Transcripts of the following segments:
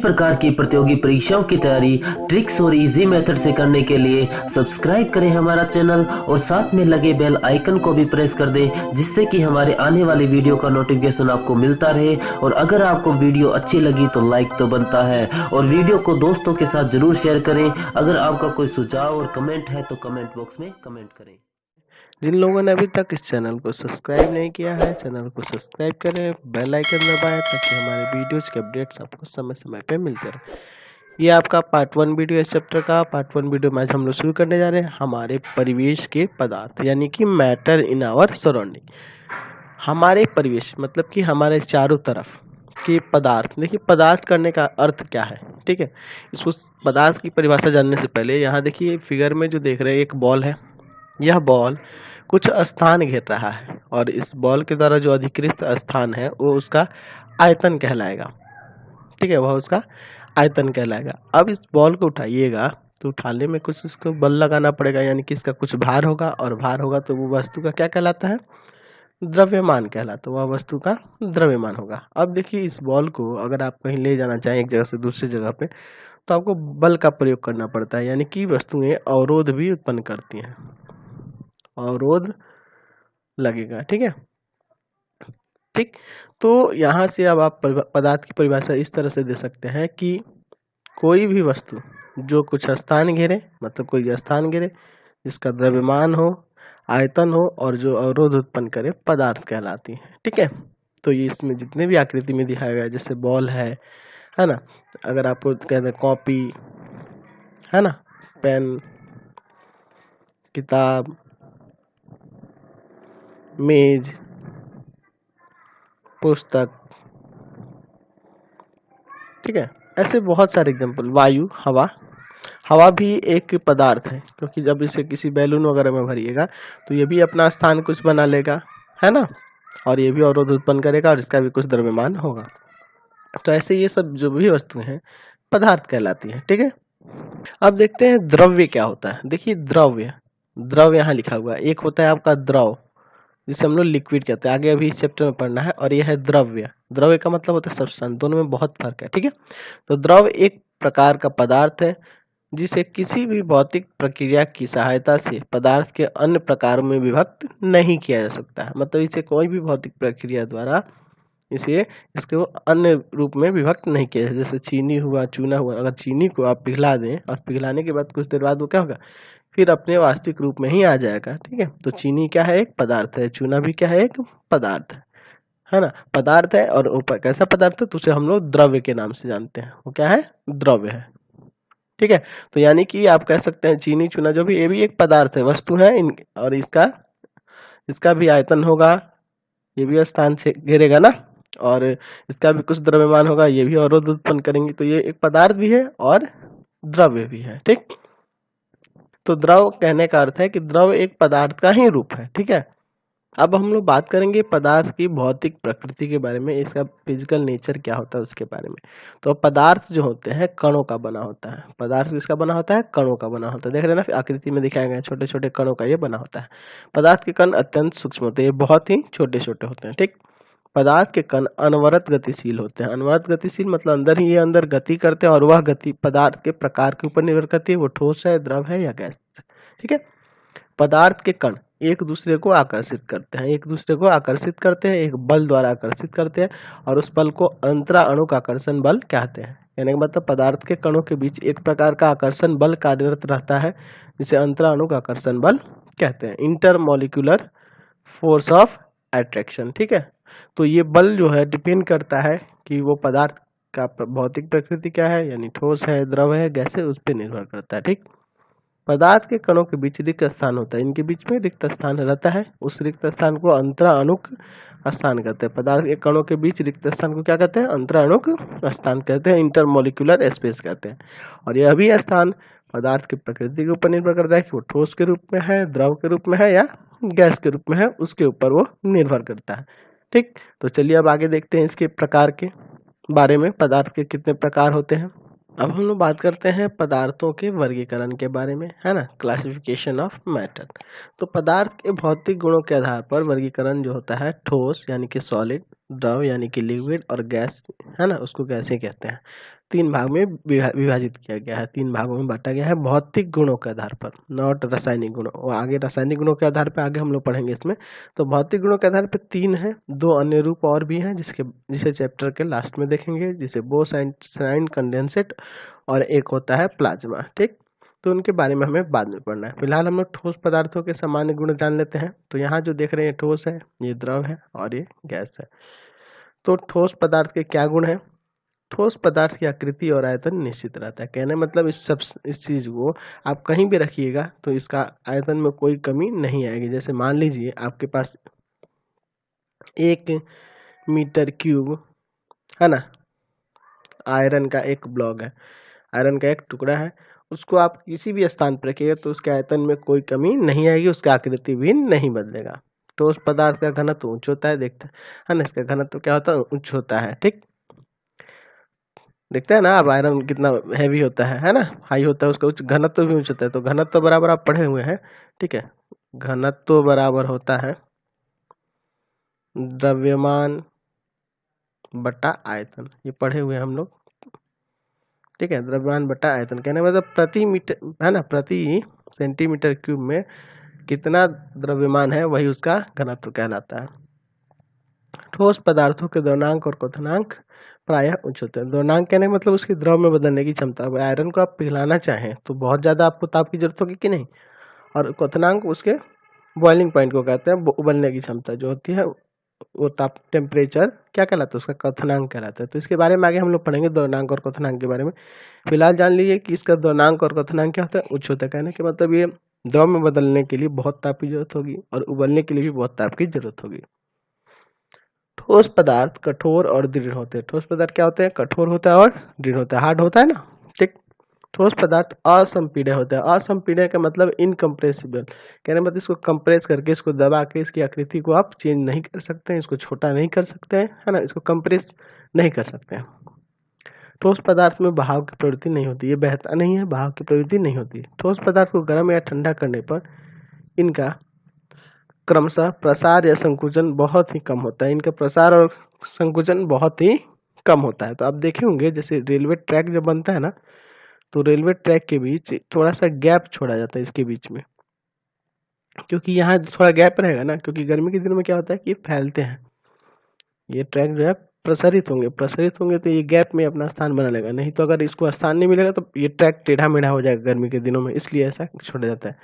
प्रकार की प्रतियोगी परीक्षाओं की तैयारी ट्रिक्स और इजी मेथड से करने के लिए सब्सक्राइब करें हमारा चैनल और साथ में लगे बेल आइकन को भी प्रेस कर दें, जिससे कि हमारे आने वाली वीडियो का नोटिफिकेशन आपको मिलता रहे। और अगर आपको वीडियो अच्छी लगी तो लाइक तो बनता है, और वीडियो को दोस्तों के साथ जरूर शेयर करें। अगर आपका कोई सुझाव और कमेंट है तो कमेंट बॉक्स में कमेंट करें। जिन लोगों ने अभी तक इस चैनल को सब्सक्राइब नहीं किया है, चैनल को सब्सक्राइब करें, बेल आइकन दबाएं ताकि हमारे वीडियोज के अपडेट्स आपको समय समय पे मिलते रहे। ये आपका पार्ट 1 वीडियो है इस चैप्टर का। पार्ट 1 वीडियो में आज हम लोग शुरू करने जा रहे हैं हमारे परिवेश के पदार्थ, यानी कि मैटर इन आवर सराउंडिंग। हमारे परिवेश मतलब कि हमारे चारों तरफ के पदार्थ। देखिए, पदार्थ करने का अर्थ क्या है, ठीक है। इसको पदार्थ की परिभाषा जानने से पहले यहाँ देखिए फिगर में जो देख रहे हैं, एक बॉल है। यह बॉल कुछ स्थान घेर रहा है और इस बॉल के द्वारा जो अधिकृत स्थान है वो उसका आयतन कहलाएगा, ठीक है, वह उसका आयतन कहलाएगा। अब इस बॉल को उठाइएगा तो उठाने में कुछ इसको बल लगाना पड़ेगा, यानी कि इसका कुछ भार होगा, और भार होगा तो वो वस्तु का क्या कहलाता है, द्रव्यमान कहलाता है। वह वस्तु का द्रव्यमान होगा। अब देखिए, इस बॉल को अगर आप कहीं ले जाना चाहें एक जगह से दूसरी जगह पे, तो आपको बल का प्रयोग करना पड़ता है, यानी कि वस्तुएं अवरोध भी उत्पन्न करती हैं, अवरोध लगेगा, ठीक है। ठीक, तो यहाँ से अब आप पदार्थ की परिभाषा इस तरह से दे सकते हैं कि कोई भी वस्तु जो कुछ स्थान घेरे, मतलब कोई स्थान घेरे, जिसका द्रव्यमान हो, आयतन हो और जो अवरोध उत्पन्न करे, पदार्थ कहलाती है, ठीक है। तो ये इसमें जितने भी आकृति में दिखाया गया है, जैसे बॉल है ना, अगर आपको कहते हैं कॉपी है ना, पेन, किताब, मेज, पुस्तक, ठीक है, ऐसे बहुत सारे एग्जांपल। वायु, हवा, हवा भी एक पदार्थ है, क्योंकि जब इसे किसी बैलून वगैरह में भरिएगा तो ये भी अपना स्थान कुछ बना लेगा, है ना, और ये भी अवरोध उत्पन्न करेगा और इसका भी कुछ द्रव्यमान होगा। तो ऐसे ये सब जो भी वस्तुएं हैं पदार्थ कहलाती हैं, ठीक है। अब देखते हैं द्रव्य क्या होता है। देखिए, द्रव्य, द्रव्य यहाँ लिखा हुआ है। एक होता है आपका द्रव, जिसे हम लोग लिक्विड कहते हैं, आगे अभी इस चैप्टर में पढ़ना है, और यह है द्रव्य। द्रव्य का मतलब होता है सब्सटेंस, दोनों में बहुत फर्क है, ठीक है। तो द्रव एक प्रकार का पदार्थ है जिसे किसी भी भौतिक प्रक्रिया की सहायता से पदार्थ के अन्य प्रकारों में विभक्त नहीं किया जा सकता है। मतलब इसे कोई भी भौतिक प्रक्रिया द्वारा इसको अन्य रूप में विभक्त नहीं किया, जैसे चीनी हुआ, चूना हुआ। अगर चीनी को आप पिघला दें और पिघलाने के बाद कुछ देर बाद वो क्या होगा, फिर अपने वास्तविक रूप में ही आ जाएगा, ठीक है। तो चीनी क्या है, एक पदार्थ है, चूना भी क्या है, एक पदार्थ है ना, पदार्थ है। और ऊपर कैसा पदार्थ है, तो उसे हम लोग द्रव्य के नाम से जानते हैं, वो क्या है, द्रव्य है, ठीक है। तो यानी कि आप कह सकते हैं चीनी, चूना जो भी, ये भी एक पदार्थ है, वस्तु है और इसका भी आयतन होगा, ये भी स्थान से घेरेगा ना, और इसका भी कुछ द्रव्यमान होगा, ये भी अवरोध उत्पन्न करेंगे। तो ये एक पदार्थ भी है और द्रव्य भी है, ठीक। तो द्रव कहने का अर्थ है कि द्रव एक पदार्थ का ही रूप है, ठीक है। अब हम लोग बात करेंगे पदार्थ की भौतिक प्रकृति के बारे में, इसका फिजिकल नेचर क्या होता है उसके बारे में। तो पदार्थ जो होते हैं कणों का बना होता है। पदार्थ किसका बना होता है, कणों का बना होता है। देख रहे हैं ना, आकृति में दिखाया गया है, छोटे छोटे कणों का ये बना होता है। पदार्थ के कण अत्यंत सूक्ष्म होते हैं, ये बहुत ही छोटे छोटे होते हैं, ठीक। पदार्थ के कण अनवरत गतिशील होते हैं। अनवरत गतिशील मतलब अंदर ही ये अंदर गति करते हैं, और वह गति पदार्थ के प्रकार के ऊपर निर्भर करती है, वो ठोस है, द्रव है या गैस, ठीक है। पदार्थ के कण एक दूसरे को आकर्षित करते हैं, एक दूसरे को आकर्षित करते हैं, एक बल द्वारा आकर्षित करते हैं, और उस बल को अंतरा अणुक आकर्षण बल कहते हैं। यानी कि मतलब पदार्थ के कणों के बीच एक प्रकार का आकर्षण बल कार्यरत रहता है, जिसे अंतरा अणुक आकर्षण बल कहते हैं, इंटरमोलिक्यूलर फोर्स ऑफ अट्रैक्शन, ठीक है। तो ये बल जो है डिपेंड करता है कि वो पदार्थ का भौतिक प्रकृति क्या है, यानी ठोस है, द्रव है, गैस है, उस पर निर्भर करता है, ठीक। पदार्थ के कणों के बीच रिक्त स्थान होता है, इनके बीच में रिक्त स्थान रहता है, उस रिक्त स्थान को अंतरा अणुक स्थान कहते हैं। पदार्थ के कणों के बीच रिक्त स्थान को क्या कहते हैं, अंतरा अणुक स्थान कहते हैं, इंटरमोलिक्यूलर स्पेस कहते हैं। और यह भी स्थान पदार्थ की प्रकृति के ऊपर निर्भर करता है कि वो ठोस के रूप में है, द्रव के रूप में है या गैस के रूप में है, उसके ऊपर वो निर्भर करता है, ठीक। तो चलिए अब आगे देखते हैं इसके प्रकार के बारे में, पदार्थ के कितने प्रकार होते हैं। अब हम लोग बात करते हैं पदार्थों के वर्गीकरण के बारे में, है ना, क्लासिफिकेशन ऑफ मैटर। तो पदार्थ के भौतिक गुणों के आधार पर वर्गीकरण जो होता है, ठोस यानी कि सॉलिड, द्रव यानी कि लिक्विड, और गैस है ना, उसको गैसें कहते हैं। 3 भाग में विभाजित किया गया है, 3 भागों में बांटा गया है भौतिक गुणों के आधार पर, नॉट रासायनिक गुणों। और आगे रासायनिक गुणों के आधार पर आगे हम लोग पढ़ेंगे इसमें। तो भौतिक गुणों के आधार पर 3 है, 2 अन्य रूप और भी हैं जिसे चैप्टर के लास्ट में देखेंगे, जिसे बोस-आइंस्टाइन कंडेंसेट, और एक होता है प्लाज्मा। ठीक, तो उनके बारे में हमें बाद में पढ़ना है। फिलहाल हम लोग ठोस पदार्थों के सामान्य गुण जान लेते हैं। तो यहाँ जो देख रहे हैं ठोस है, ये द्रव है, और ये गैस है। तो ठोस पदार्थ के क्या गुण है? ठोस पदार्थ की आकृति और आयतन निश्चित रहता है। कहने मतलब इस चीज को आप कहीं भी रखिएगा तो इसका आयतन में कोई कमी नहीं आएगी। जैसे मान लीजिए आपके पास 1 मीटर क्यूब है ना, आयरन का एक ब्लॉक है, आयरन का एक टुकड़ा है, उसको आप किसी भी स्थान पर रखिएगा तो उसके आयतन में कोई कमी नहीं आएगी, उसका आकृति भी नहीं बदलेगा। ठोस पदार्थ का घनत्व उच्च होता है, देखते है ना, इसका घनत्व क्या होता है? उच्च होता है। ठीक, देखते हैं ना अब आयरन कितना हैवी होता है ना, हाई होता है, उसका उच्च घनत्व भी उच्च होता है। तो घनत्व बराबर आप पढ़े हुए हैं, ठीक है, घनत्व बराबर होता है द्रव्यमान बटा आयतन, ये पढ़े हुए हम लोग। ठीक है, द्रव्यमान बटा आयतन कहने मतलब प्रति मीटर है ना, प्रति सेंटीमीटर क्यूब में कितना द्रव्यमान है वही उसका घनत्व कहलाता है। ठोस पदार्थों के द्रवणांक और क्वथनांक प्रायः उच्च होते हैं। द्रवणांक कहने का मतलब उसकी द्रव में बदलने की क्षमता। अब आयरन को आप पिघलाना चाहें तो बहुत ज़्यादा आपको ताप की जरूरत होगी कि नहीं, और क्वथनांक उसके बॉइलिंग पॉइंट को कहते हैं, उबलने की क्षमता जो होती है वो ताप टेम्परेचर क्या कहलाता है? उसका क्वथनांक कहलाता है। तो इसके बारे में आगे हम लोग पढ़ेंगे द्रवणांक और क्वथनांक के बारे में। फिलहाल जान लीजिए कि इसका द्रवणांक और क्वथनांक क्या होता है? उच्च होता है। कहने के मतलब ये द्रव में बदलने के लिए बहुत ताप की जरूरत होगी और उबलने के लिए भी बहुत ताप की जरूरत होगी। ठोस पदार्थ कठोर और दृढ़ होते हैं। ठोस पदार्थ क्या होते हैं? कठोर होता है और दृढ़ होता है, हार्ड होता है ना। ठीक, ठोस पदार्थ असंपीड्य होता है। असंपीड्य का मतलब इनकम्प्रेसिबल, कहने मतलब इसको कंप्रेस करके, इसको दबा के इसकी आकृति को आप चेंज नहीं कर सकते हैं, इसको छोटा नहीं कर सकते हैं, है ना, इसको कंप्रेस नहीं कर सकते हैं। ठोस पदार्थ में बहाव की प्रवृत्ति नहीं होती, ये बहता नहीं है, बहाव की प्रवृत्ति नहीं होती। ठोस पदार्थ को गर्म या ठंडा करने पर इनका क्रमशः प्रसार या संकुचन बहुत ही कम होता है। इनका प्रसार और संकुचन बहुत ही कम होता है। तो आप देखे होंगे जैसे रेलवे ट्रैक जब बनता है ना, तो रेलवे ट्रैक के बीच थोड़ा सा गैप छोड़ा जाता है इसके बीच में, क्योंकि यहाँ थोड़ा गैप रहेगा ना, क्योंकि गर्मी के दिनों में क्या होता है कि फैलते हैं, ये ट्रैक जो है प्रसारित होंगे तो ये गैप में अपना स्थान बना लेगा। नहीं तो अगर इसको स्थान नहीं मिलेगा तो ये ट्रैक टेढ़ा मेढ़ा हो जाएगा गर्मी के दिनों में, इसलिए ऐसा छोड़ा जाता है।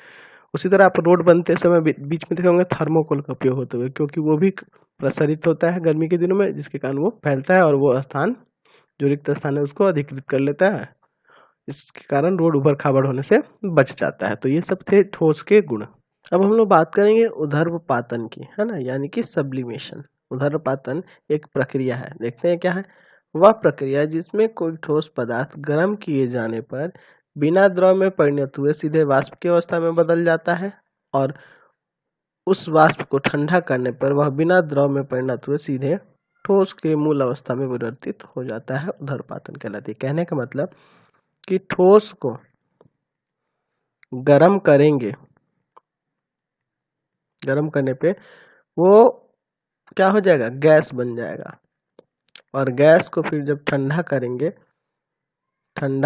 उसी तरह आप रोड बनते समय बीच में देखे होंगे थर्मोकोल का उपयोग होते हुए, क्योंकि वो भी प्रसारित होता है गर्मी के दिनों में, जिसके कारण वो फैलता है और वो स्थान जो रिक्त स्थान है उसको अधिकृत कर लेता है। इसके कारण रोड उबड़ खाबड़ होने से बच जाता है। तो ये सब थे ठोस के गुण। अब हम लोग बात करेंगे ऊर्ध्वपातन की, है ना, यानी कि सब्लिमेशन। ऊर्ध्वपातन एक प्रक्रिया है, देखते हैं क्या है। वह प्रक्रिया जिसमें कोई ठोस पदार्थ गर्म किए जाने पर बिना द्रव में परिणत हुए सीधे वाष्प की अवस्था में बदल जाता है, और उस वाष्प को ठंडा करने पर वह बिना द्रव में परिणत हुए सीधे ठोस के मूल अवस्था में परिवर्तित हो जाता है, ऊर्ध्वपातन कहलाती है। कहने का मतलब कि ठोस को गर्म करेंगे, गर्म करने पे वो क्या हो जाएगा? गैस बन जाएगा, और गैस को फिर जब ठंडा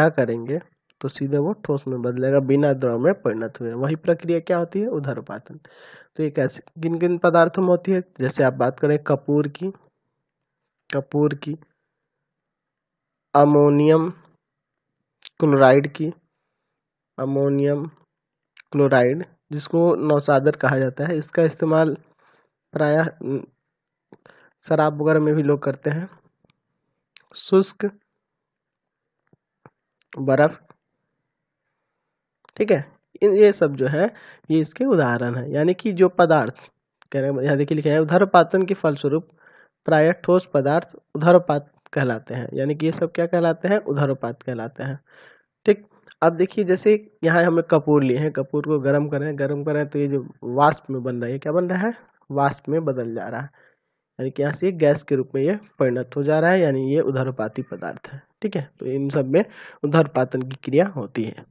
करेंगे तो सीधे वो ठोस में बदलेगा बिना द्रव में परिणत हुए। वही प्रक्रिया क्या होती है? ऊर्ध्वपातन। तो ये कैसे किन किन पदार्थों में होती है? जैसे आप बात करें कपूर की, अमोनियम क्लोराइड जिसको नौसादर कहा जाता है, इसका इस्तेमाल प्रायः शराब वगैरह में भी लोग करते हैं। शुष्क बर्फ, ठीक है, ये सब जो है ये इसके उदाहरण है। यानी कि जो पदार्थ कह रहे हैं, यहाँ देखिए लिखा है ऊर्ध्वपातन के फलस्वरूप प्रायः ठोस पदार्थ ऊर्ध्वपात कहलाते हैं। यानी कि ये सब क्या कहलाते हैं? ऊर्ध्वपात कहलाते हैं। ठीक, अब देखिए जैसे यहाँ हमें कपूर लिए हैं, कपूर को गर्म कर रहे हैं तो ये जो वाष्प में बन रहा है, क्या बन रहा है? वाष्प में बदल जा रहा है, यानी कि यहाँ से गैस के रूप में ये परिणत हो जा रहा है, यानी ये ऊर्ध्वपाती पदार्थ है। ठीक है, तो इन सब में ऊर्ध्वपातन की क्रिया होती है।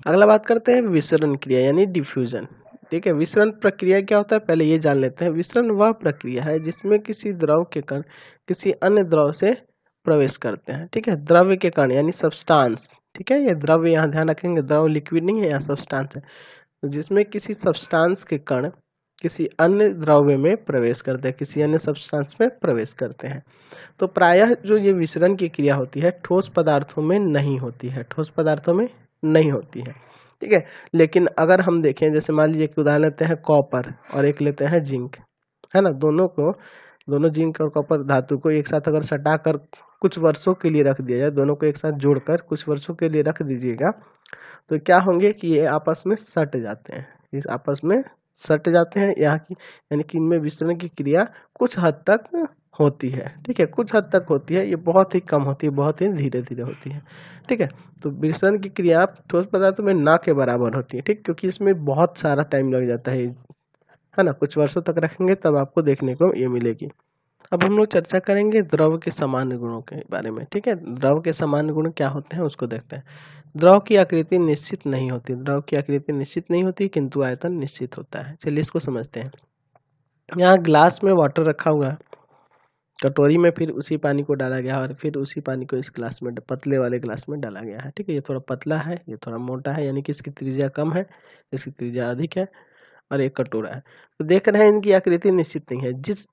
अगला बात करते हैं विसरण क्रिया यानी डिफ्यूजन। ठीक है। विसरण प्रक्रिया क्या होता है पहले ये जान लेते हैं। विसरण वह प्रक्रिया है जिसमें किसी द्रव के कण किसी अन्य द्रव से प्रवेश करते हैं। ठीक है, द्रव्य के कण यानी सब्सटेंस। ठीक है, ये द्रव्य यहाँ ध्यान रखेंगे, द्रव लिक्विड नहीं है, यहाँ सब्सटेंस है। तो जिसमें किसी सब्सटेंस के कण किसी अन्य द्रव्य में प्रवेश करते हैं, किसी अन्य सब्सटेंस में प्रवेश करते हैं। तो प्रायः जो ये विसरण की क्रिया होती है ठोस पदार्थों में नहीं होती है, ठोस पदार्थों में नहीं होती है। ठीक है, लेकिन अगर हम देखें, जैसे मान लीजिए कि उदाहरण लेते हैं कॉपर और एक लेते हैं जिंक, है ना, दोनों जिंक और कॉपर धातु को एक साथ अगर सटाकर कुछ वर्षों के लिए रख दिया जाए, दोनों को एक साथ जोड़कर कुछ वर्षों के लिए रख दीजिएगा, तो क्या होंगे कि ये आपस में सट जाते हैं, इस आपस में सट जाते हैं। यहाँ की यानी कि इनमें विसरण की क्रिया कुछ हद तक होती है। ठीक है, कुछ हद तक होती है, ये बहुत ही कम होती है, बहुत ही धीरे धीरे होती है। ठीक है, तो विसरण की क्रिया ठोस पदार्थों में ना के बराबर होती है। ठीक, क्योंकि इसमें बहुत सारा टाइम लग जाता है ना, कुछ वर्षों तक रखेंगे तब आपको देखने को ये मिलेगी। अब हम लोग चर्चा करेंगे द्रव के सामान्य गुणों के बारे में। ठीक है, द्रव के सामान्य गुण क्या होते हैं उसको देखते हैं। द्रव की आकृति निश्चित नहीं होती, द्रव की आकृति निश्चित नहीं होती किंतु आयतन निश्चित होता है। चलिए इसको समझते हैं। यहाँ ग्लास में वाटर रखा हुआ है, कटोरी में फिर उसी पानी को डाला गया और फिर उसी पानी को इस ग्लास में, पतले वाले ग्लास में डाला गया है। ठीक है, ये थोड़ा पतला है, ये थोड़ा मोटा है, यानी कि इसकी त्रिज्या कम है, इसकी त्रिज्या अधिक है, और एक कटोरा है। तो देख रहे हैं इनकी आकृति निश्चित नहीं है, जिस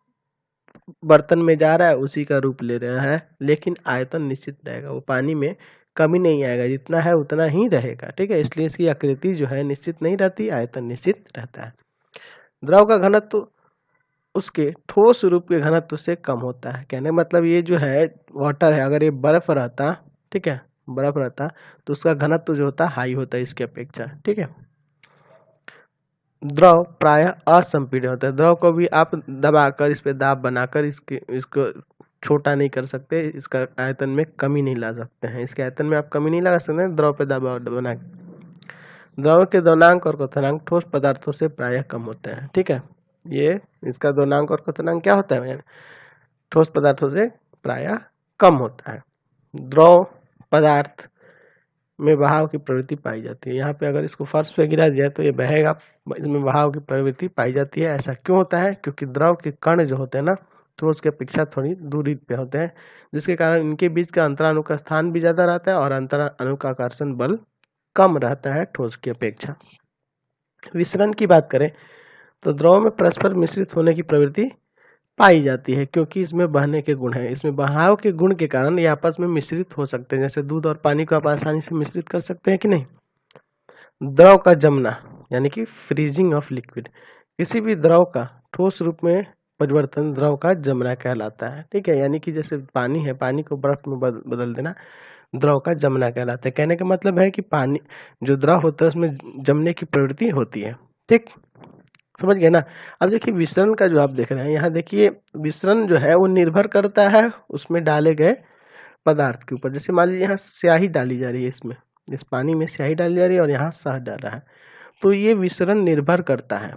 बर्तन में जा रहा है उसी का रूप ले रहा है, लेकिन आयतन निश्चित रहेगा, वो पानी में कमी नहीं आएगा, जितना है उतना ही रहेगा। ठीक है, इसलिए इसकी आकृति जो है निश्चित नहीं रहती, आयतन निश्चित रहता है। द्रव का घनत्व उसके ठोस रूप के घनत्व से कम होता है। कहने मतलब ये जो है वाटर है, अगर ये बर्फ रहता, ठीक है, बर्फ रहता तो उसका घनत्व जो होता हाई होता है इसकी अपेक्षा। ठीक है, द्रव प्रायः असंपीड्य होता है, द्रव को भी आप दबाकर इस पे दाब बनाकर इसको छोटा नहीं कर सकते, इसका आयतन में कमी नहीं ला सकते हैं, इसके आयतन में आप कमी नहीं लगा सकते हैं द्रव पे दबाव बना। द्रव के दोनांक और क्वथनांक ठोस पदार्थों से प्रायः कम होते हैं। ठीक है, ये इसका दोनांक और क्वथनांक क्या होता है, ठोस पदार्थों से प्रायः कम होता है। द्रव पदार्थ में बहाव की प्रवृत्ति पाई जाती है। यहाँ पे अगर इसको फर्श पे गिरा दिया तो ये बहेगा, इसमें बहाव की प्रवृत्ति पाई जाती है। ऐसा क्यों होता है, क्योंकि द्रव के कण जो होते हैं ना ठोस की अपेक्षा थोड़ी दूरी पे होते हैं, जिसके कारण इनके बीच का अंतराणु का स्थान भी ज्यादा रहता है और अंतराणु का आकर्षण बल कम रहता है ठोस की अपेक्षा। विसरण की बात करें तो द्रव में परस्पर मिश्रित होने की प्रवृत्ति पाई जाती है, क्योंकि इसमें बहने के गुण है, इसमें बहाव के गुण के कारण ये आपस में मिश्रित हो सकते हैं। जैसे दूध और पानी को आप आसानी से मिश्रित कर सकते हैं कि नहीं। द्रव का जमना यानी कि फ्रीजिंग ऑफ लिक्विड, किसी भी द्रव का ठोस रूप में परिवर्तन द्रव का जमना कहलाता है। ठीक है, यानी कि जैसे पानी है, पानी को बर्फ में बदल देना द्रव का जमना कहलाता है। कहने का मतलब है कि पानी जो द्रव होता है उसमें जमने की प्रवृत्ति होती है। ठीक, समझ गए ना। अब देखिए विसरण का जो आप देख रहे हैं, यहाँ देखिए विसरण जो है वो निर्भर करता है उसमें डाले गए पदार्थ के ऊपर। जैसे मान लीजिए यहाँ स्याही डाली जा रही है, इसमें इस पानी में स्याही डाली जा रही है और यहाँ शहद डाल रहा है, तो ये विसरण निर्भर करता है,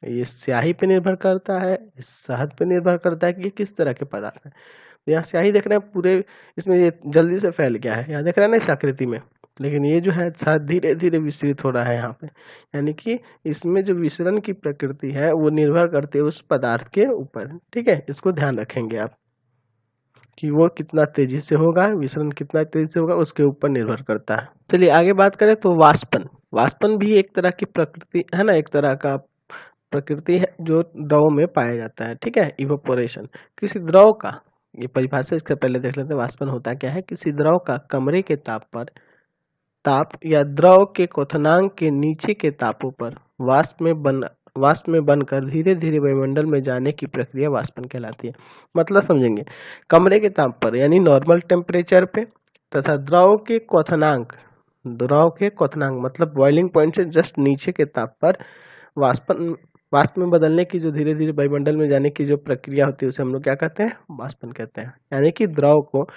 ये स्याही पे निर्भर करता है, इस शहद पे निर्भर करता है कि ये किस तरह के पदार्थ है। तो यहाँ स्याही देख रहे हैं पूरे इसमें ये जल्दी से फैल गया है, यहाँ देख रहे हैं ना इस आकृति में, लेकिन ये जो है शहद धीरे धीरे विसरित हो रहा है यहाँ पे। यानी कि इसमें जो विसरण की प्रकृति है वो निर्भर करती है उस पदार्थ के ऊपर। ठीक है, इसको ध्यान रखेंगे आप कि वो कितना तेजी से होगा, विसरण कितना तेजी से होगा उसके ऊपर निर्भर करता है। चलिए आगे बात करें तो वाष्पन, वाष्पन भी एक तरह की प्रकृति है ना, एक तरह का प्रकृति है जो द्रव में पाया जाता है। ठीक है, इवोपोरेशन, किसी द्रव का, ये परिभाषा इसके पहले देख लेते हैं। वाष्पन होता क्या है, किसी द्रव का कमरे के ताप या द्रव के क्वथनांक के नीचे के तापों पर वाष्प में बनकर धीरे धीरे वायुमंडल में जाने की प्रक्रिया वाष्पन कहलाती है। मतलब समझेंगे, कमरे के ताप पर यानी नॉर्मल टेम्परेचर पे तथा द्रव के क्वथनांक मतलब बॉइलिंग पॉइंट से जस्ट नीचे के ताप पर वाष्प में बदलने की जो धीरे धीरे वायुमंडल में जाने की जो प्रक्रिया होती है उसे हम लोग क्या कहते हैं, वाष्पन कहते हैं। यानी कि द्रव को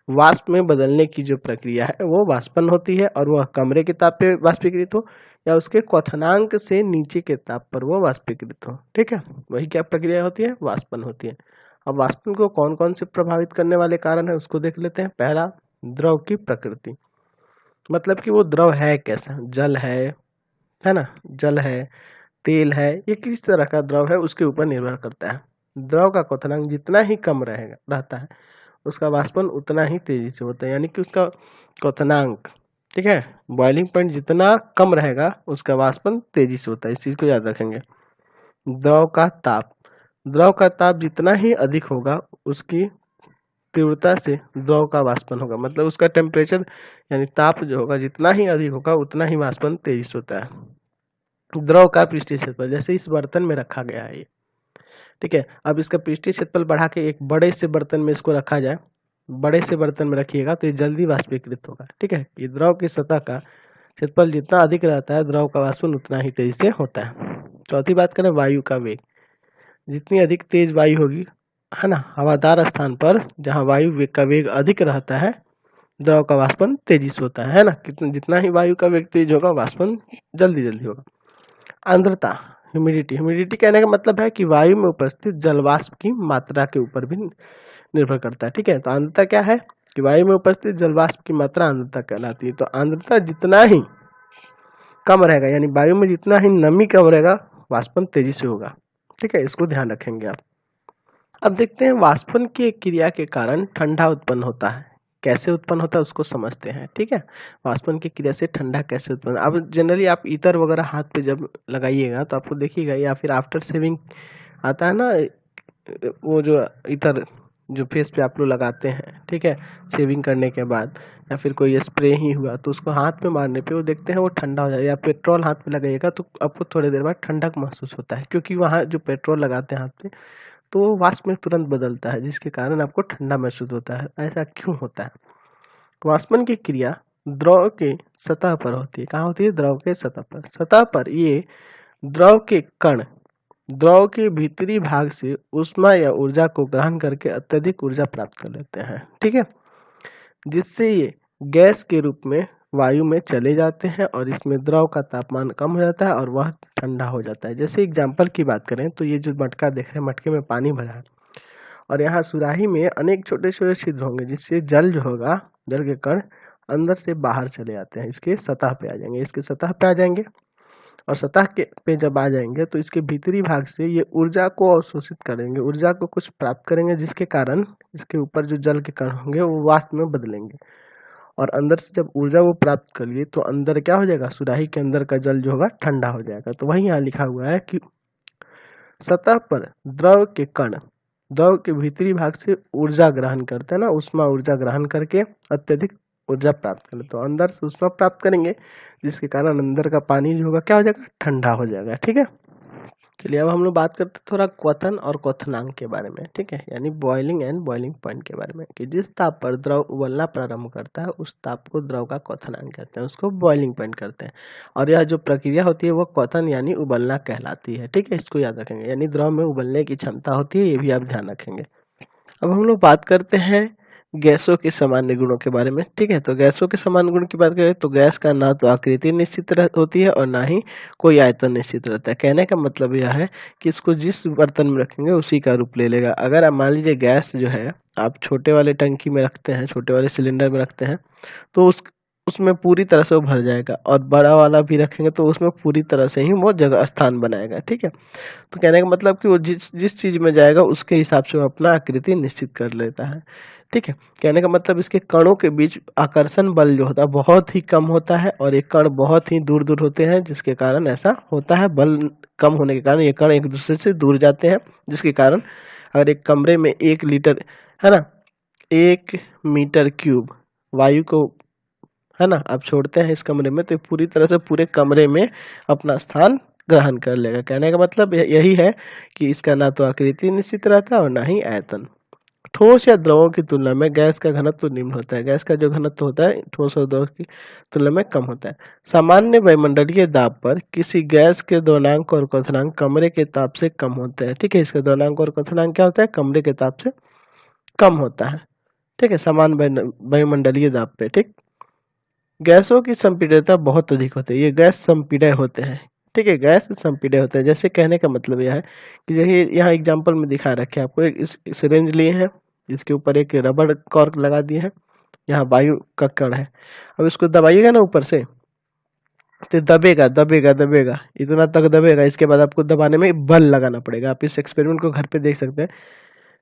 वाष्प में बदलने की जो प्रक्रिया है वो वाष्पन होती है, और वह कमरे के ताप पे वाष्पीकृत हो या उसके क्वथनांक से नीचे के ताप पर वो वाष्पीकृत हो। ठीक है, वही क्या प्रक्रिया होती है, वाष्पन होती है। अब वाष्पन को कौन कौन से प्रभावित करने वाले कारण है उसको देख लेते हैं। पहला, द्रव की प्रकृति, मतलब कि वो द्रव है कैसा, जल है ना, जल है, तेल है, ये किस तरह का द्रव है उसके ऊपर निर्भर करता है। द्रव का क्वथनांक जितना ही कम रहता है उसका वाष्पन उतना ही तेजी से होता है, यानी कि उसका क्वथनांक, ठीक है, बॉइलिंग पॉइंट जितना कम रहेगा उसका वाष्पन तेजी से होता है। इस चीज को याद रखेंगे। द्रव का ताप, द्रव का ताप जितना ही अधिक होगा उसकी तीव्रता से द्रव का वाष्पन होगा, मतलब उसका टेम्परेचर यानी ताप जो होगा जितना ही अधिक होगा उतना ही वाष्पन तेजी से होता है। द्रव का पृष्ठीय क्षेत्रफल, जैसे इस बर्तन में रखा गया है ये, ठीक है, अब इसका पृष्ठीय क्षेत्रफल बढ़ा के एक बड़े से बर्तन में इसको रखा जाए, बड़े से बर्तन में रखिएगा तो ये जल्दी वाष्पीकृत होगा, ठीक है। ये द्रव की सतह का क्षेत्रफल जितना अधिक रहता है द्रव का वाष्पन उतना ही तेजी से होता है। चौथी बात करें वायु का वेग, जितनी अधिक तेज वायु होगी, है ना, हवादार स्थान पर जहाँ वायु वेग का वेग अधिक रहता है द्रव का वाष्पन तेजी से होता है ना, कितना जितना ही वायु का वेग तेज होगा वाष्पन जल्दी जल्दी होगा। आर्द्रता, ह्यूमिडिटी, ह्यूमिडिटी कहने का मतलब है कि वायु में उपस्थित जलवाष्प की मात्रा के ऊपर भी निर्भर करता है, ठीक है। तो आर्द्रता क्या है कि वायु में उपस्थित जलवाष्प की मात्रा आर्द्रता कहलाती है। तो आर्द्रता जितना ही कम रहेगा, यानी वायु में जितना ही नमी कम रहेगा वाष्पन तेजी से होगा, ठीक है, इसको ध्यान रखेंगे आप। अब देखते हैं वाष्पन की क्रिया के कारण ठंडा उत्पन्न होता है, कैसे उत्पन्न होता है उसको समझते हैं, ठीक है। वाष्पन की क्रिया से ठंडा कैसे उत्पन्न, अब जनरली आप इतर वगैरह हाथ पे जब लगाइएगा तो आपको देखिएगा, या फिर आफ्टर शेविंग आता है ना, वो जो इतर जो फेस पे आप लोग लगाते हैं, ठीक है, शेविंग करने के बाद, या फिर कोई स्प्रे ही हुआ तो उसको हाथ पे मारने पे वो देखते हैं वो ठंडा हो जाएगा, या पेट्रोल हाथ पे लगाइएगा तो आपको थोड़ी देर बाद ठंडक महसूस होता है, क्योंकि वहाँ जो पेट्रोल लगाते हैं हाथ पे तो वो वाष्प में तुरंत बदलता है जिसके कारण आपको ठंडा महसूस होता है। ऐसा क्यों होता है? वाष्पन की क्रिया द्रव के सतह पर होती है। कहाँ होती है? द्रव के सतह पर। सतह पर ये द्रव के कण द्रव के भीतरी भाग से ऊष्मा या ऊर्जा को ग्रहण करके अत्यधिक ऊर्जा प्राप्त कर लेते हैं, ठीक है, जिससे ये गैस के रूप में वायु में चले जाते हैं और इसमें द्रव का तापमान कम हो जाता है और वह ठंडा हो जाता है। जैसे एग्जाम्पल की बात करें तो ये जो मटका देख रहे हैं, मटके में पानी भरा है और यहाँ सुराही में अनेक छोटे छोटे छिद्र होंगे जिससे जल जो होगा, जल के कण अंदर से बाहर चले जाते हैं, इसके सतह पे आ जाएंगे, इसके सतह पे आ जाएंगे और सतह के पे जब आ जाएंगे तो इसके भीतरी भाग से ये ऊर्जा को अवशोषित करेंगे, ऊर्जा को कुछ प्राप्त करेंगे जिसके कारण इसके ऊपर जो जल के कण होंगे वो वाष्प में बदलेंगे और अंदर से जब ऊर्जा वो प्राप्त कर लिए तो अंदर क्या हो जाएगा, सुराही के अंदर का जल जो होगा ठंडा हो जाएगा। तो वही यहाँ लिखा हुआ है कि सतह पर द्रव के कण द्रव के भीतरी भाग से ऊर्जा ग्रहण करते हैं ना, ऊष्मा ऊर्जा ग्रहण करके अत्यधिक ऊर्जा प्राप्त कर लेते, तो अंदर से ऊष्मा प्राप्त करेंगे जिसके कारण अंदर का पानी जो होगा क्या हो जाएगा, ठंडा हो जाएगा, ठीक है। चलिए अब हम लोग बात करते हैं थोड़ा क्वथन और क्वथनांक के बारे में, ठीक है, यानी बॉइलिंग एंड बॉइलिंग पॉइंट के बारे में, कि जिस ताप पर द्रव उबलना प्रारंभ करता है उस ताप को द्रव का क्वथनांक कहते हैं, उसको बॉइलिंग पॉइंट कहते हैं। और यह जो प्रक्रिया होती है वो क्वथन यानी उबलना कहलाती है, ठीक है, इसको याद रखेंगे, यानी द्रव में उबलने की क्षमता होती है, ये भी आप ध्यान रखेंगे। अब हम लोग बात करते हैं गैसों के सामान्य गुणों के बारे में, ठीक है। तो गैसों के सामान्य गुण की बात करें तो गैस का ना तो आकृति निश्चित होती है और ना ही कोई आयतन निश्चित रहता है। कहने का मतलब यह है कि इसको जिस बर्तन में रखेंगे उसी का रूप ले लेगा। अगर आप मान लीजिए गैस जो है आप छोटे वाले टंकी में रखते हैं, छोटे वाले सिलेंडर में रखते हैं तो उसमें पूरी तरह से वो भर जाएगा, और बड़ा वाला भी रखेंगे तो उसमें पूरी तरह से ही वो जगह स्थान बनाएगा, ठीक है। तो कहने का मतलब कि वो जिस जिस चीज में जाएगा उसके हिसाब से वो अपना आकृति निश्चित कर लेता है, ठीक है। कहने का मतलब इसके कणों के बीच आकर्षण बल जो होता है बहुत ही कम होता है और ये कण बहुत ही दूर दूर होते हैं जिसके कारण ऐसा होता है। बल कम होने के कारण ये कण एक दूसरे से दूर जाते हैं, जिसके कारण अगर एक कमरे में 1 लीटर, है ना, 1 मीटर क्यूब वायु को, है ना, आप छोड़ते हैं इस कमरे में तो पूरी तरह से पूरे कमरे में अपना स्थान ग्रहण कर लेगा। कहने का मतलब यही है कि इसका ना तो आकृति निश्चित रहता है और ना ही आयतन। ठोस या द्रवों की तुलना में गैस का घनत्व तो निम्न होता है। गैस का जो घनत्व होता है ठोस और द्रव की तुलना में कम होता है। सामान्य वायुमंडलीय दाब पर किसी गैस के द्रवनांक और क्वथनांक कमरे के ताप से कम होते हैं, ठीक है। इसका द्रवनांक और क्वथनांक क्या होता है, कमरे के ताप से कम होता है, ठीक है, सामान्य वायुमंडलीय दाब पे, ठीक। गैसों की संपीड्यता बहुत अधिक होती है, ये गैस संपीडय होते हैं, ठीक है, गैस संपीडय होते हैं। जैसे कहने का मतलब यह है कि जैसे यहाँ एग्जांपल में दिखा रखे आपको, एक सिरिंज लिए हैं जिसके ऊपर एक रबड़ कॉर्क लगा दिए हैं, यहाँ वायु का कण है, अब इसको दबाइएगा ना ऊपर से तो दबेगा दबेगा दबेगा, इतना तक दबेगा। इसके बाद आपको दबाने में बल लगाना पड़ेगा। आप इस एक्सपेरिमेंट को घर पे देख सकते हैं।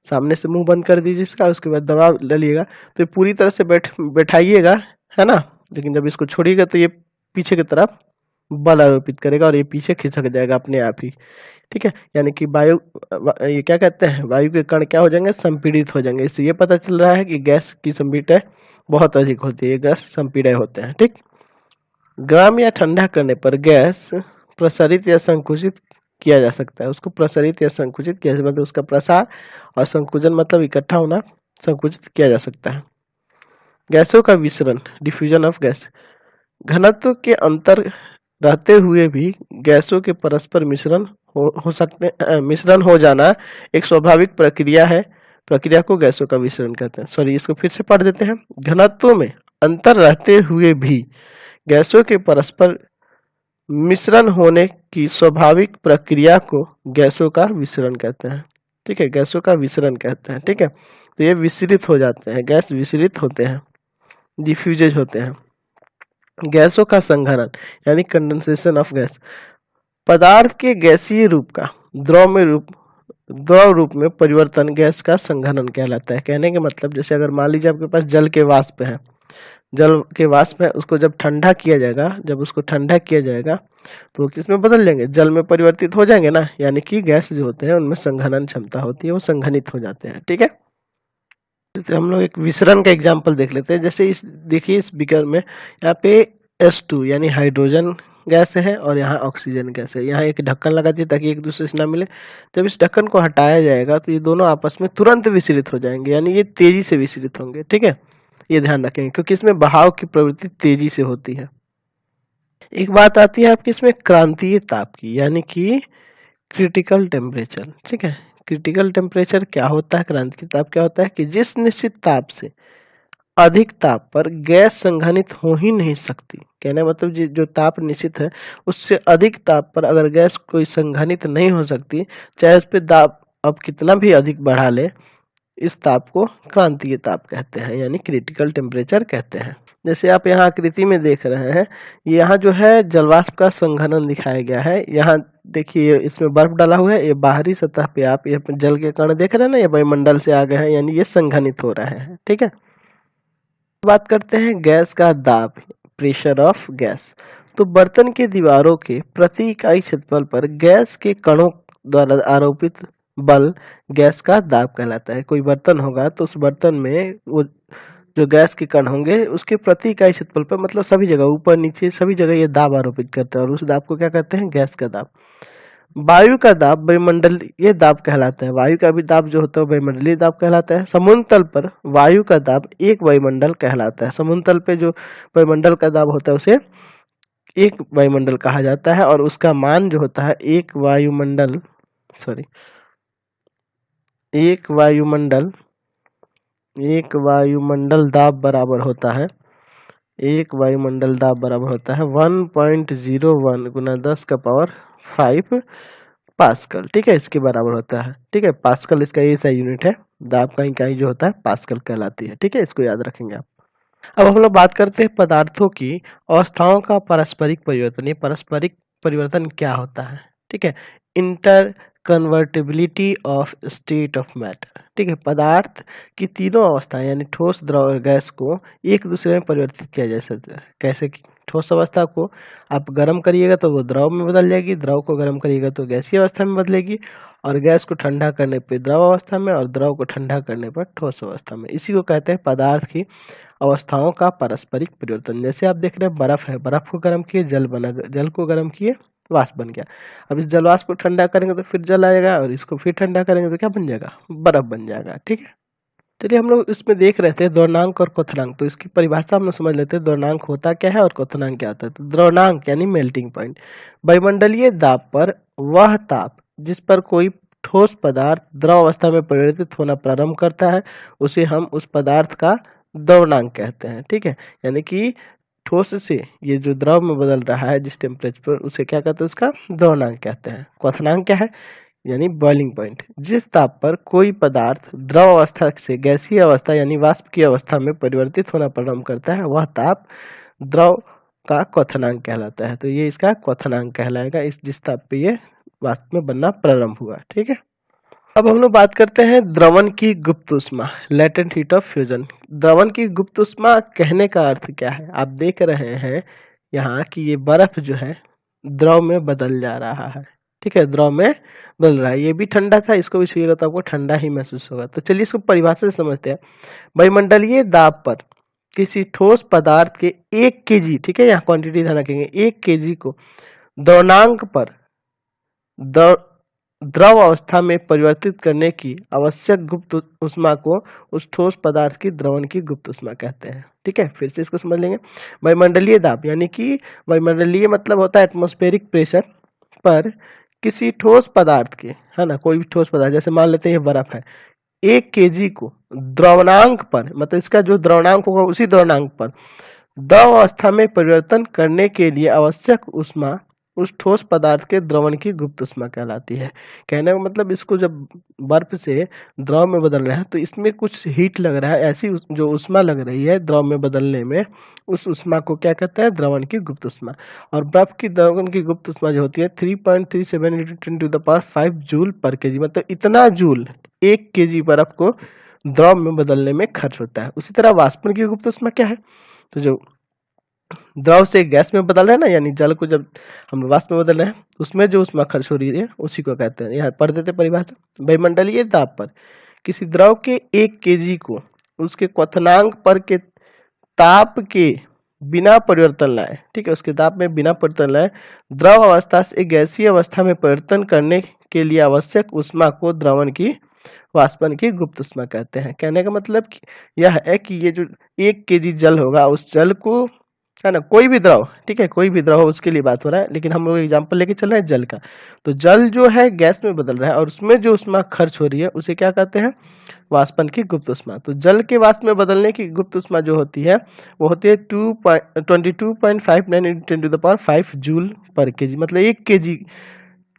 सामने से मुंह बंद कर दीजिए इसका, उसके बाद दबा डालिएगा तो ये पूरी तरह से बैठाइएगा, है ना। लेकिन जब इसको छोड़िएगा तो ये पीछे की तरफ बल आरोपित करेगा और ये पीछे खिसक जाएगा अपने आप ही, ठीक है। यानी कि ये क्या कहते हैं, वायु के कण क्या हो जाएंगे, संपीड़ित हो जाएंगे। इससे ये पता चल रहा है कि गैस की संपीड़ित बहुत अधिक होती है, गैस संपीड़ित होते हैं, ठीक। गर्म या ठंडा करने पर गैस प्रसारित या संकुचित किया जा सकता है। उसको प्रसारित या संकुचित किया मतलब उसका प्रसार और संकुचन मतलब इकट्ठा होना, संकुचित किया जा सकता है। गैसों का विसरण, डिफ्यूजन ऑफ गैस, घनत्व के अंतर रहते हुए भी गैसों के परस्पर मिश्रण हो सकते मिश्रण हो जाना एक स्वाभाविक प्रक्रिया है। प्रक्रिया को गैसों का विसरण कहते हैं। सॉरी, इसको फिर से पढ़ देते हैं। घनत्व में अंतर रहते हुए भी गैसों के परस्पर मिश्रण होने की स्वाभाविक प्रक्रिया को गैसों का विसरण कहते हैं, ठीक है। गैसों का विसरण कहते हैं, ठीक है। तो ये विसरित हो जाते हैं, गैस विसरित होते हैं, डिफ्यूजेज होते हैं। गैसों का संघनन यानी कंडेंसेशन ऑफ गैस, पदार्थ के गैसीय रूप का द्रव रूप में परिवर्तन गैस का संघनन कहलाता है। कहने के मतलब जैसे अगर मान लीजिए आपके पास जल के वाष्प है, जल के वाष्प है, उसको जब ठंडा किया जाएगा, जब उसको ठंडा किया जाएगा तो वो किस में बदल जाएंगे, जल में परिवर्तित हो जाएंगे ना। यानी कि गैस जो होते हैं उनमें संघनन क्षमता होती है, वो संघनित हो जाते हैं, ठीक है। तो हम लोग एक विसरण का एग्जांपल देख लेते हैं। जैसे इस देखिए इस बीकर में यहाँ पे H2 यानी हाइड्रोजन गैस है और यहाँ ऑक्सीजन गैस है। यहाँ एक ढक्कन लगा दिया ताकि एक दूसरे से ना मिले। जब इस ढक्कन को हटाया जाएगा तो ये दोनों आपस में तुरंत विसरित हो जाएंगे, यानी ये तेजी से विसरित होंगे, ठीक है। ये ध्यान रखेंगे क्योंकि इसमें बहाव की प्रवृत्ति तेजी से होती है। एक बात आती है आपकी इसमें क्रांतीय ताप की, यानी कि क्रिटिकल टेम्परेचर, ठीक है। क्रिटिकल टेम्परेचर क्या होता है, क्रांतीय ताप क्या होता है कि जिस निश्चित ताप से अधिक ताप पर गैस संघनित हो ही नहीं सकती। कहने मतलब जो ताप निश्चित है उससे अधिक ताप पर अगर गैस कोई संघनित नहीं हो सकती, चाहे उस पर दाब अब कितना भी अधिक बढ़ा ले, इस ताप को क्रांतीय ताप कहते हैं, यानी क्रिटिकल टेम्परेचर कहते हैं। जैसे आप यहाँ आकृति में देख रहे हैं, यहाँ जो है जलवाष्प का संघनन दिखाया गया है। यहाँ देखिए इसमें बर्फ डाला हुआ है, ये बाहरी सतह पे आप ये जल के कण देख रहे हैं ना, ये वायुमंडल से आ गए हैं, यानी ये संघनित हो रहे हैं, ठीक है। बात करते हैं गैस का दाब, प्रेशर ऑफ गैस। तो बर्तन की दीवारों के प्रति इकाई क्षेत्रफल पर गैस के कणों द्वारा आरोपित बल गैस का दाब कहलाता है। कोई बर्तन होगा तो उस बर्तन में वो जो गैस के कण होंगे उसके प्रति इकाई क्षेत्रफल पर मतलब सभी जगह ऊपर नीचे सभी जगह ये दाब आरोपित करता है और उस दाब को क्या कहते हैं, गैस का दाब। वायु का दाब वायुमंडलीय दाब कहलाता है। वायु का भी दाब जो होता है वायुमंडलीय दाब कहलाता है। समुद्र तल पर वायु का दाब एक वायुमंडल कहलाता है। समुद्र तल पे जो वायुमंडल का दाब होता है उसे एक वायुमंडल कहा जाता है और उसका मान जो होता है एक वायुमंडल दाब बराबर होता है, एक वायुमंडल दाब बराबर होता है 1.01 गुना 10⁵ पास्कल, ठीक है। इसके बराबर होता है, ठीक है। पास्कल इसका ऐसा यूनिट है, दाब का इकाई जो होता है पास्कल कहलाती है, ठीक है। इसको याद रखेंगे आप। अब हम लोग बात करते हैं पदार्थों की अवस्थाओं का पारस्परिक परिवर्तन। ये पारस्परिक परिवर्तन क्या होता है, ठीक है। Inter convertibility of state of matter, ठीक है। पदार्थ की तीनों अवस्थाएं यानी ठोस, द्रव और गैस को एक दूसरे में परिवर्तित किया जा सकता है। कैसे कि ठोस अवस्था को आप गर्म करिएगा तो वो द्रव में बदल जाएगी, द्रव को गर्म करिएगा तो गैसीय अवस्था में बदलेगी, और गैस को ठंडा करने पर द्रव अवस्था में और द्रव को ठंडा करने पर ठोस अवस्था में। इसी को कहते हैं पदार्थ की अवस्थाओं का पारस्परिक परिवर्तन। जैसे आप देख रहे हैं बर्फ है, बर्फ को गर्म किए जल बना, जल को गर्म किए वाष्प बन गया। अब इस जलवाष्प को ठंडा करेंगे तो फिर जल आएगा और इसको फिर ठंडा करेंगे तो क्या बन जाएगा, बर्फ बन जाएगा, ठीक है। चलिए हम लोग इसमें देख रहे थे द्रवणांक और क्वथनांक, तो इसकी परिभाषा हम लोग समझ लेते हैं। द्रवणांक होता क्या है और क्वथनांक क्या होता है। तो द्रवणांक यानी मेल्टिंग पॉइंट, वायुमंडलीय दाब पर वह ताप जिस पर कोई ठोस पदार्थ द्रव अवस्था में परिवर्तित होना प्रारंभ करता है उसे हम उस पदार्थ का द्रवणांक कहते हैं, ठीक है। यानी कि ठोस से ये जो द्रव में बदल रहा है जिस टेम्परेचर पर, उसे क्या कहते हैं, उसका द्रवणांक कहते हैं। क्वथनांक क्या है, यानी बॉइलिंग पॉइंट, जिस ताप पर कोई पदार्थ द्रव अवस्था से गैसीय अवस्था यानी वाष्प की अवस्था में परिवर्तित होना प्रारंभ करता है वह ताप द्रव का क्वथनांक कहलाता है। तो ये इसका क्वथनांक कहलाएगा, इस जिस ताप पे ये वास्तव में बनना प्रारंभ हुआ। ठीक है, अब हम लोग बात करते हैं द्रवण की गुप्त उष्मा, लेटेंट हीट ऑफ फ्यूजन। द्रवण की गुप्त उष्मा कहने का अर्थ क्या है? आप देख रहे हैं यहाँ कि ये बर्फ जो है द्रव में बदल जा रहा है। ठीक है, द्रव में बदल रहा है। ये भी ठंडा था, इसको भी छुइएगा तो आपको ठंडा ही महसूस होगा। तो चलिए इसको परिभाषा से समझते हैं। वायुमंडलीय दाब पर किसी ठोस पदार्थ के 1 kg, ठीक है, यहाँ क्वांटिटी ध्यान रखेंगे, 1 kg को द्रवणांक पर द्रव अवस्था में परिवर्तित करने की आवश्यक गुप्त उष्मा को उस ठोस पदार्थ की द्रवण की गुप्त उष्मा कहते हैं। ठीक है, फिर से इसको समझ लेंगे। वायुमंडलीय दाब यानी कि वायुमंडलीय मतलब होता है एटमॉस्फेरिक प्रेशर पर किसी ठोस पदार्थ के, है ना, कोई भी ठोस पदार्थ, जैसे मान लेते हैं ये बर्फ है, 1 kg को द्रवणांक पर, मतलब इसका जो द्रवणांक होगा उसी द्रवणांक पर द्रव अवस्था में परिवर्तन करने के लिए आवश्यक उष्मा उस ठोस पदार्थ के द्रवण की गुप्त उष्मा कहलाती है। कहने का मतलब इसको जब बर्फ से द्रव में बदल रहा है तो इसमें कुछ हीट लग रहा है, ऐसी जो उष्मा लग रही है द्रव में बदलने में, उस उष्मा को क्या कहते हैं? द्रवण की गुप्त उष्मा। और बर्फ की द्रवण की गुप्त उष्मा जो होती है 3.37 × 10⁵ जूल पर केजी, मतलब इतना जूल 1 kg बर्फ को द्रव में बदलने में खर्च होता है। उसी तरह वाष्पन की गुप्त उष्मा क्या है? तो जो द्रव से गैस में बदल रहे हैं ना, यानी जल को जब हम वाष्प में बदल रहे हैं उसमें जो उष्मा खर्च हो रही है उसी को कहते हैं। यहाँ पढ़ देते परिभाषा। वायुमंडलीय दाब पर किसी द्रव के 1 kg को उसके क्वथनांक पर के ताप के बिना परिवर्तन लाए, ठीक है, उसके ताप में बिना परिवर्तन लाए द्रव अवस्था से गैसीय अवस्था में परिवर्तन करने के लिए आवश्यक उष्मा को द्रवण की वाष्पन की गुप्त उष्मा कहते हैं। कहने का मतलब यह है कि ये जो 1 kg जल होगा, उस जल को, है ना, कोई भी द्रव, ठीक है, कोई भी द्रव हो उसके लिए बात हो रहा है, लेकिन हम लोग एग्जांपल लेके चल रहे हैं जल का। तो जल जो है गैस में बदल रहा है और उसमें जो उष्मा खर्च हो रही है उसे क्या कहते हैं? वाष्पन की गुप्त उष्मा। तो जल के वाष्प में बदलने की गुप्त उष्मा जो होती है वो होती है 22.59 × 10⁵ जूल पर केजी, मतलब 1 kg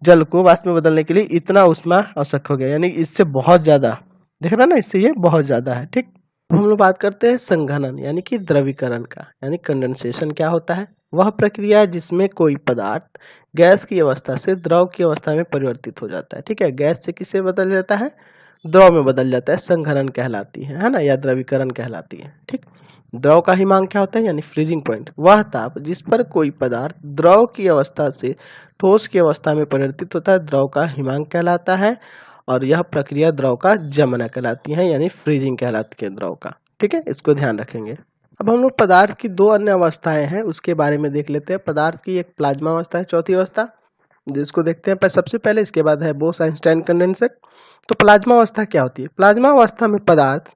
जल को वाष्प में बदलने के लिए इतना उष्मा आवश्यक हो गया, यानी इससे बहुत ज्यादा, देख रहा ना, इससे ये बहुत ज्यादा है। ठीक, हम लोग बात करते हैं संघनन यानी कि द्रवीकरण का, यानी कंडेंसेशन क्या होता है? वह प्रक्रिया है जिसमें कोई पदार्थ गैस की अवस्था से द्रव की अवस्था में परिवर्तित हो जाता है। ठीक है, गैस से किसे बदल जाता है? द्रव में बदल जाता है, संघनन कहलाती है ना, या द्रवीकरण कहलाती है। ठीक, द्रव का हिमांक क्या होता है? यानी फ्रीजिंग पॉइंट, वह ताप जिस पर कोई पदार्थ द्रव की अवस्था से ठोस की अवस्था में परिवर्तित होता है, द्रव का हिमांक कहलाता है। और यह प्रक्रिया द्रव का जमना कहलाती है, यानी फ्रीजिंग कहलाती है द्रव का। ठीक है, इसको ध्यान रखेंगे। अब हम लोग पदार्थ की 2 अन्य अवस्थाएं हैं उसके बारे में देख लेते हैं। पदार्थ की एक प्लाज्मा अवस्था है, चौथी अवस्था, जिसको देखते हैं सबसे पहले, इसके बाद है बोस-आइंस्टाइन कंडेंसेट। तो प्लाज्मा अवस्था क्या होती है? प्लाज्मा अवस्था में पदार्थ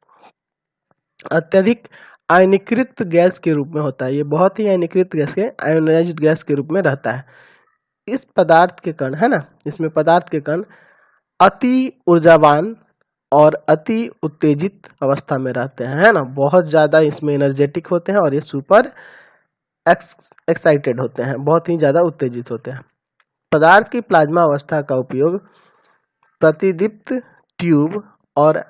अत्यधिक आयनीकृत गैस के रूप में होता है। ये बहुत ही आयनीकृत गैस के, आयोनाइज्ड गैस के रूप में रहता है। इस पदार्थ के कण, है ना, इसमें पदार्थ के कण अति ऊर्जावान और अति उत्तेजित अवस्था में रहते हैं, है ना, बहुत ज्यादा इसमें एनर्जेटिक होते हैं और ये सुपर एक्साइटेड होते हैं, बहुत ही ज्यादा उत्तेजित होते हैं। पदार्थ की प्लाज्मा अवस्था का उपयोग प्रतिदीप्त ट्यूब और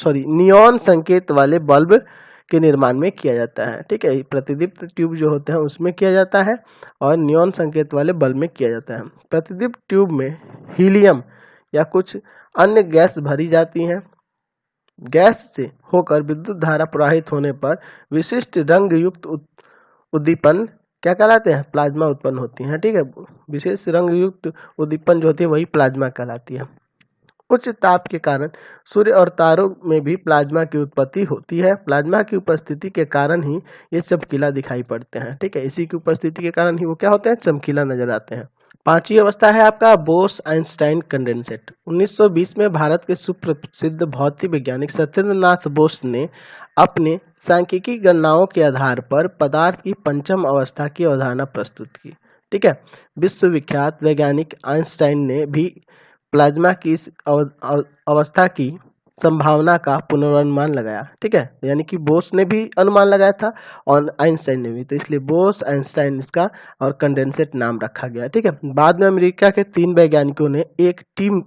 नियॉन संकेत वाले बल्ब के निर्माण में किया जाता है। ठीक है, प्रतिदीप्त ट्यूब जो होते हैं उसमें किया जाता है और नियॉन संकेत वाले बल्ब में किया जाता है। प्रतिदीप्त ट्यूब में हीलियम या कुछ अन्य गैस भरी जाती हैं। गैस से होकर विद्युत धारा प्रवाहित होने पर विशिष्ट रंग युक्त उद्दीपन क्या कहलाते हैं? प्लाज्मा उत्पन्न होती है। ठीक है, विशेष रंग युक्त उद्दीपन जो होती है वही प्लाज्मा कहलाती है। उच्च ताप के कारण सूर्य और तारों में भी प्लाज्मा की उत्पत्ति होती है। प्लाज्मा की उपस्थिति के कारण ही ये चमकीला दिखाई पड़ते हैं। ठीक है, इसी की उपस्थिति के कारण ही वो क्या होते हैं? चमकीला नजर आते हैं। पांचवी अवस्था है आपका बोस-आइंस्टाइन कंडेंसेट। 1920 में भारत के सुप्रसिद्ध भौतिक वैज्ञानिक सत्येंद्रनाथ बोस ने अपने सांख्यिकी गणनाओं के आधार पर पदार्थ की पंचम अवस्था की अवधारणा प्रस्तुत की। ठीक है, विश्वविख्यात वैज्ञानिक आइंस्टाइन ने भी प्लाज्मा की इस अवस्था की संभावना का पुनर्नुमान लगाया। ठीक है, यानी कि बोस ने भी अनुमान लगाया था और आइंस्टाइन ने भी, तो इसलिए बोस आइंस्टाइन इसका और कंडेंसेट नाम रखा गया। ठीक है, बाद में अमेरिका के 3 वैज्ञानिकों ने एक टीम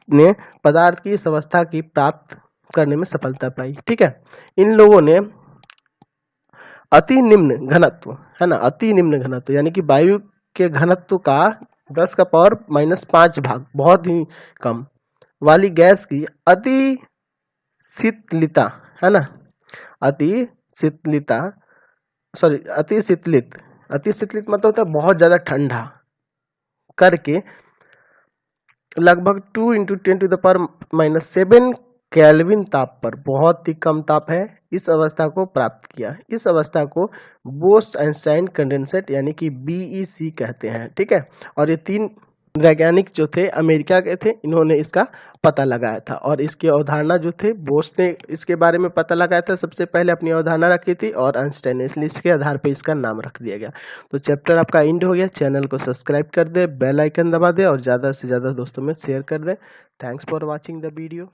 ने पदार्थ की इस अवस्था की प्राप्त करने में सफलता पाई। ठीक है, इन लोगों ने अति निम्न घनत्व, है ना, अति निम्न घनत्व यानी कि वायु के घनत्व का 10 का पावर -5 भाग, बहुत ही कम वाली गैस की अति शीतलिता, है ना, अति शीतलिता, सॉरी अति शीतलित, अति शीतलित मतलब होता है बहुत ज्यादा ठंडा करके लगभग 2 × 10⁻⁷ केल्विन ताप पर, बहुत ही कम ताप है, इस अवस्था को प्राप्त किया। इस अवस्था को बोस-आइंस्टाइन कंडेंसेट यानी कि BEC कहते हैं, ठीक है। और ये 3 वैज्ञानिक जो थे अमेरिका के थे, इन्होंने इसका पता लगाया था और इसकी अवधारणा जो थे बोस ने इसके बारे में पता लगाया था, सबसे पहले अपनी अवधारणा रखी थी और आइंस्टाइन ने, इसलिए इसके आधार पर इसका नाम रख दिया गया। तो चैप्टर आपका एंड हो गया। चैनल को सब्सक्राइब कर दे, बेल आइकन दबा दे और ज़्यादा से ज़्यादा दोस्तों में शेयर कर दे। Thanks for watching the video.